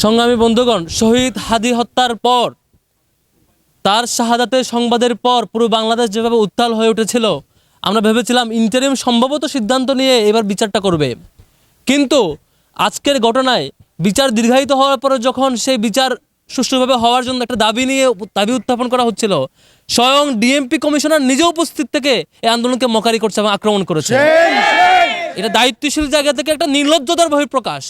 সংগ্রামী বন্ধুগণ, শহীদ হাদি হত্যার পর, তার শাহাদাতের সংবাদের পর পুরো বাংলাদেশ যেভাবে উত্তাল হয়ে উঠেছিল, আমরা ভেবেছিলাম ইন্টারিম সম্ভবত সিদ্ধান্ত নিয়ে এবার বিচারটা করবে। কিন্তু আজকের ঘটনায় বিচার দীর্ঘায়িত হওয়ার পরে যখন সেই বিচার সুষ্ঠুভাবে হওয়ার জন্য একটা দাবি উত্থাপন করা হচ্ছিল, স্বয়ং ডিএমপি কমিশনার নিজে উপস্থিত থেকে এই আন্দোলনকে মকারি করছে এবং আক্রমণ করেছে। এটা দায়িত্বশীল জায়গা থেকে একটা নির্লজ্জতার বহিঃপ্রকাশ।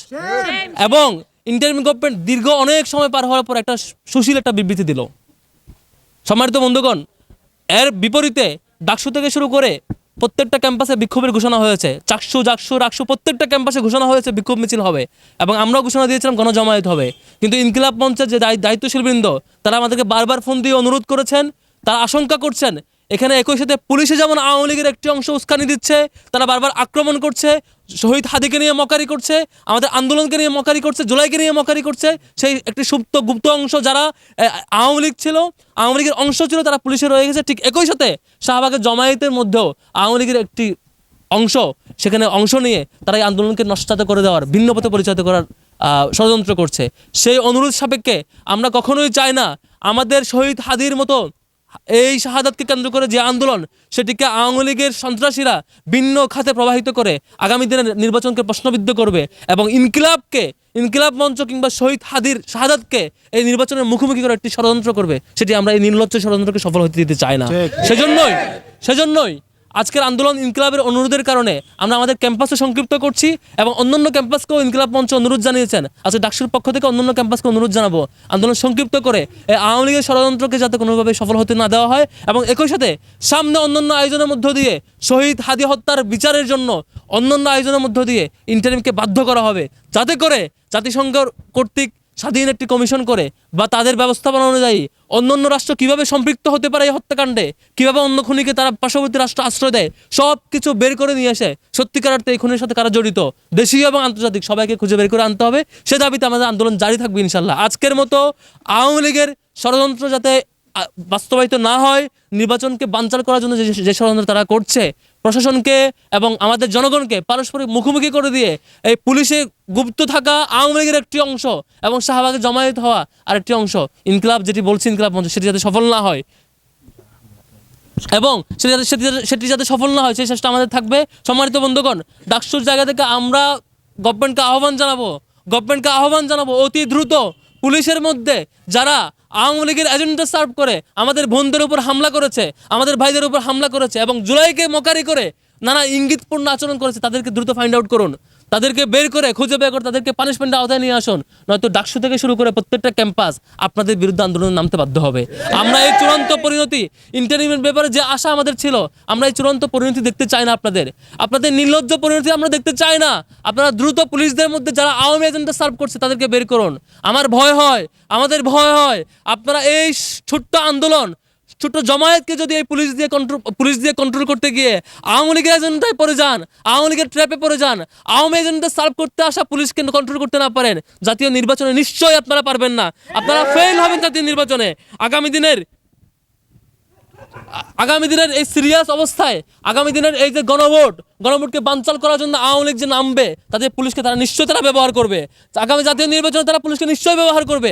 এবং ইন্টারিম গভর্নমেন্ট দীর্ঘ অনেক সময় পার হওয়ার পর একটা সুশীল একটা বিবৃতি দিল। সম্মানিত বন্ধুগণ, এর বিপরীতে ডাকসু থেকে শুরু করে প্রত্যেকটা ক্যাম্পাসে বিক্ষোভের ঘোষণা হয়েছে। চাকসু, জাকসু, রাকসু প্রত্যেকটা ক্যাম্পাসে ঘোষণা হয়েছে বিক্ষোভ মিছিল হবে এবং আমরাও ঘোষণা দিয়েছিলাম গণজমায়েত হবে। কিন্তু ইনকিলাব মঞ্চের যে দায়িত্বশীল বৃন্দ, তারা আমাদেরকে বারবার ফোন দিয়ে অনুরোধ করেছেন, তারা আশঙ্কা করছেন এখানে একই সাথে পুলিশে যেমন আওয়ামী লীগের একটি অংশ উস্কানি দিচ্ছে, তারা বারবার আক্রমণ করছে, শহীদ হাদিকে নিয়ে মকারি করছে, আমাদের আন্দোলনকে নিয়ে মকারি করছে, জুলাইকে নিয়ে মকারি করছে। সেই একটি গুপ্ত অংশ যারা আওয়ামী লীগ ছিল, আওয়ামী লীগের অংশ ছিল, তারা পুলিশে রয়ে গেছে। ঠিক একই সাথে শাহবাগের জমায়েতের মধ্যেও আওয়ামী লীগের একটি অংশ সেখানে অংশ নিয়ে তারা এই আন্দোলনকে নস্যাৎ করে দেওয়ার, ভিন্ন পথে পরিচালিত করার ষড়যন্ত্র করছে। সেই অনুরোধ সাপেক্ষে আমরা কখনোই চাই না আমাদের শহীদ হাদির মতো এই শাহাদাতকে কেন্দ্র করে যে আন্দোলন, সেটিকে আওয়ামী লীগের সন্ত্রাসীরা ভিন্ন খাতে প্রবাহিত করে আগামী দিনে নির্বাচনকে প্রশ্নবিদ্ধ করবে এবং ইনকিলাব মঞ্চ কিংবা শহীদ হাদির শাহাদাতকে এই নির্বাচনের মুখোমুখি করে একটি ষড়যন্ত্র করবে। সেটি আমরা এই নির্লজ্জ ষড়যন্ত্রকে সফল হতে দিতে চাই না। সেজন্যই আজকের আন্দোলন ইনকিলাবের অনুরোধের কারণে আমরা আমাদের ক্যাম্পাসে সংক্ষিপ্ত করছি এবং অন্যান্য ক্যাম্পাসকেও ইনকিলাব মঞ্চ অনুরোধ জানিয়েছেন। আজকে ডাকসুর পক্ষ থেকে অন্যান্য ক্যাম্পাসকে অনুরোধ জানাবো আন্দোলন সংক্ষিপ্ত করে এই আওয়ামী লীগের ষড়যন্ত্রকে যাতে কোনোভাবে সফল হতে না দেওয়া হয় এবং একই সাথে সামনে অন্যান্য আয়োজনের মধ্য দিয়ে শহীদ হাদি হত্যার বিচারের জন্য অন্যান্য আয়োজনের মধ্য দিয়ে ইন্টারিমকে বাধ্য করা হবে, যাতে করে জাতিসংঘ কর্তৃক স্বাধীন একটি কমিশন করে বা তাদের ব্যবস্থাপনা অনুযায়ী অন্যান্য রাষ্ট্র কিভাবে সম্পৃক্ত হতে পারে এই হত্যাকাণ্ডে, কিভাবে অন্য খুনিকে তারা পার্শ্ববর্তী রাষ্ট্র আশ্রয় দেয়, সব কিছু বের করে নিয়ে এসে সত্যিকার অর্থে এই খুনের সাথে কারা জড়িত, দেশীয় এবং আন্তর্জাতিক সবাইকে খুঁজে বের করে আনতে হবে। সে দাবিতে আমাদের আন্দোলন জারি থাকবে ইনশাল্লাহ। আজকের মতো আওয়ামী লীগের ষড়যন্ত্র যাতে বাস্তবায়িত না হয়, নির্বাচনকে বানচাল করার জন্য যে ষড়যন্ত্র তারা করছে, প্রশাসনকে এবং আমাদের জনগণকে পারস্পরিক মুখোমুখি করে দিয়ে এই পুলিশে গুপ্ত থাকা আওয়ামী লীগের একটি অংশ এবং শাহবাগে জমায়েত হওয়া আরেকটি অংশ, ইনকিলাব যেটি বলছি ইনকিলাব মঞ্চ, সেটি যাতে সফল না হয় এবং সেটি যাতে সফল না হয় সেই চেষ্টা আমাদের থাকবে। সম্মানিত বন্ধুগণ, ডাকসুর জায়গা থেকে আমরা গভর্নমেন্টকে আহ্বান জানাবো অতি দ্রুত পুলিশের মধ্যে যারা আওয়ামী লীগের এজেন্ডা সার্ভ করে আমাদের বোনদের উপর হামলা করেছে, আমাদের ভাইদের উপর হামলা করেছে এবং জুলাইকে মকারি করে নানা ইঙ্গিতপূর্ণ আচরণ করেছে, তাদেরকে দ্রুত ফাইন্ড আউট করুন, তাদেরকে খুঁজে বের করে তাদেরকে পানিশমেন্টের আওতায় নিয়ে আসুন। নয়তো ডাকসু থেকে শুরু করে প্রত্যেকটা ক্যাম্পাস আপনাদের বিরুদ্ধে আন্দোলনে নামতে বাধ্য হবে। আমরা এই চূড়ান্ত পরিণতি, ইন্টারিমের ব্যাপারে যে আশা আমাদের ছিল, আমরা এই চূড়ান্ত পরিণতি দেখতে চাই না। আপনাদের নির্লজ্জ পরিণতি আমরা দেখতে চাই না। আপনারা দ্রুত পুলিশদের মধ্যে যারা আওয়ামী এজেন্ডা সার্ভ করছে তাদেরকে বের করুন। আমাদের ভয় হয় আপনারা এই ছোট্ট আন্দোলন, ছোট্ট জমায়েতকে যদি এই পুলিশ দিয়ে কন্ট্রোল করতে গিয়ে আওয়ামী লীগের এজেন্ডায় পড়ে যান, আওয়ামী লীগের ট্র্যাপে পড়ে যান, আওয়ামী এজেন্ডা সার্ভ করতে আসা পুলিশকে কন্ট্রোল করতে না পারেন, জাতীয় নির্বাচনে নিশ্চয়ই আপনারা পারবেন না। আপনারা ফেল হবেন জাতীয় নির্বাচনে। আগামী দিনের এই সিরিয়াস অবস্থায়, আগামী দিনের এই যে গণভোটকে বানচাল করার জন্য আওয়ামী লীগ যে নামবে, তাদের পুলিশকে তারা নিশ্চয়ই ব্যবহার করবে। আগামী জাতীয় নির্বাচনে তারা পুলিশকে নিশ্চয়ই ব্যবহার করবে।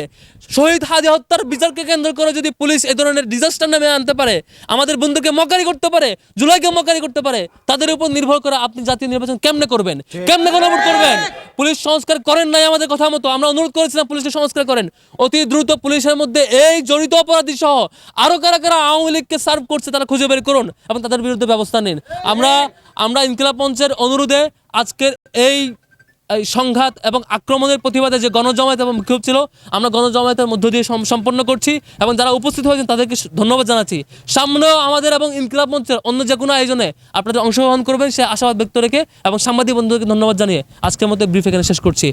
শহীদ হাদি হত্যার বিচারকে কেন্দ্র করে যদি পুলিশ এই ধরনের ডিজাস্টার নামে আনতে পারে, আমাদের বন্ধুকে মকারি করতে পারে, জুলাইকে মকারি করতে পারে, তাদের উপর নির্ভর করে আপনি জাতীয় নির্বাচন কেমনে করবেন, কেমনে গণভোট করবেন? পুলিশ সংস্কার করেন নাই আমাদের কথা মতো। আমরা অনুরোধ করেছিলাম পুলিশকে সংস্কার করেন। অতি দ্রুত পুলিশের মধ্যে এই জড়িত অপরাধী সহ আরো কারা আওয়ামী লীগকে সার্ভ করছে তারা খুঁজে বের করুন এবং তাদের বিরুদ্ধে ব্যবস্থা নিন। আমরা ইনকিলাব মঞ্চের অনুরোধে আজকের এই সংঘাত এবং আক্রমণের প্রতিবাদে যে গণজমায়েত এবং বিক্ষোভ ছিল, আমরা গণজমায়েতের মধ্য দিয়ে সম্পন্ন করছি এবং যারা উপস্থিত হয়েছেন তাদেরকে ধন্যবাদ জানাচ্ছি। সামনেও আমাদের এবং ইনকিলাব মঞ্চের অন্য যে কোনো আয়োজনে আপনাদের অংশগ্রহণ করবেন সে আশাবাদ ব্যক্ত রেখে এবং সাংবাদিক বন্ধুদেরকে ধন্যবাদ জানিয়ে আজকের মধ্যে ব্রিফ এখানে শেষ করছি।